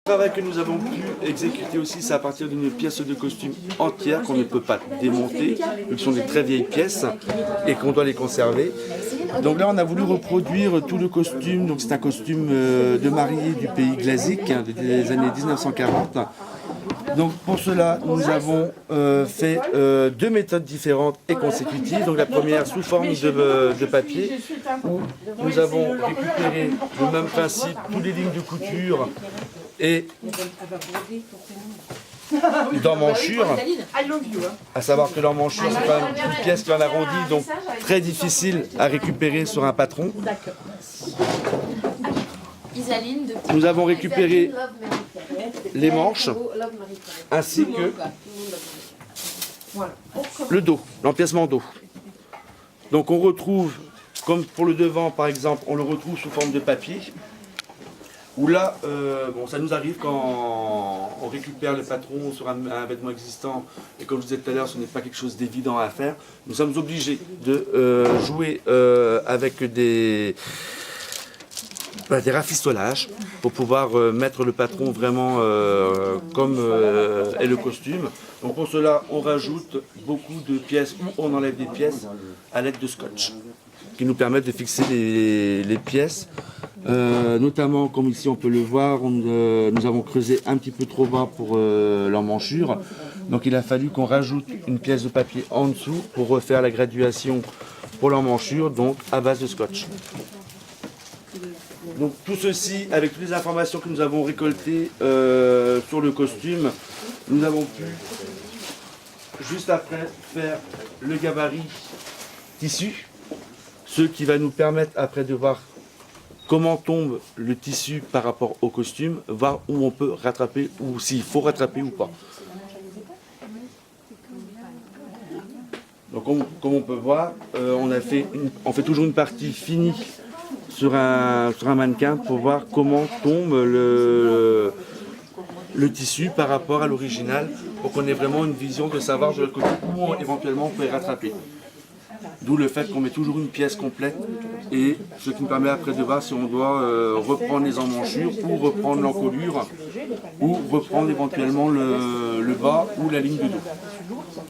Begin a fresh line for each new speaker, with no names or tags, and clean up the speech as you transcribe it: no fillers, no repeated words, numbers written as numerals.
Le travail que nous avons pu exécuter aussi, c'est à partir d'une pièce de costume entière qu'on ne peut pas démonter, vu que ce sont des très vieilles pièces et qu'on doit les conserver. Donc là, on a voulu reproduire tout le costume. Donc c'est un costume de mariée du pays Glazik des années 1940. Donc pour cela, nous avons fait deux méthodes différentes et consécutives. Donc la première sous forme de papier, où nous avons récupéré le même principe, toutes les lignes de couture et d'emmanchure, à savoir que l'emmanchure c'est quand même une pièce qui en arrondie, donc très difficile à récupérer sur un patron. Nous avons récupéré les manches ainsi que le dos, l'empiècement dos. Donc on retrouve, comme pour le devant par exemple, on le retrouve sous forme de papier. Où là, bon, ça nous arrive quand on récupère le patron sur un vêtement existant, et comme je disais tout à l'heure, ce n'est pas quelque chose d'évident à faire. Nous sommes obligés de jouer avec des rafistolages pour pouvoir mettre le patron vraiment comme est le costume. Donc pour cela, on rajoute beaucoup de pièces ou on enlève des pièces à l'aide de scotch qui nous permettent de fixer les pièces. Notamment, comme ici on peut le voir, nous avons creusé un petit peu trop bas pour l'emmanchure. Donc il a fallu qu'on rajoute une pièce de papier en dessous pour refaire la graduation pour l'emmanchure, donc à base de scotch. Donc tout ceci, avec toutes les informations que nous avons récoltées sur le costume, nous avons pu, juste après, faire le gabarit tissu, ce qui va nous permettre après de voir comment tombe le tissu par rapport au costume, voir où on peut rattraper ou s'il faut rattraper ou pas. Donc comme on peut voir, on fait toujours une partie finie sur un mannequin pour voir comment tombe le tissu par rapport à l'original, pour qu'on ait vraiment une vision de savoir de l'autre côté où éventuellement on peut rattraper. D'où le fait qu'on met toujours une pièce complète, et ce qui nous permet après de voir si on doit reprendre les emmanchures ou reprendre l'encolure ou reprendre éventuellement le bas ou la ligne de dos.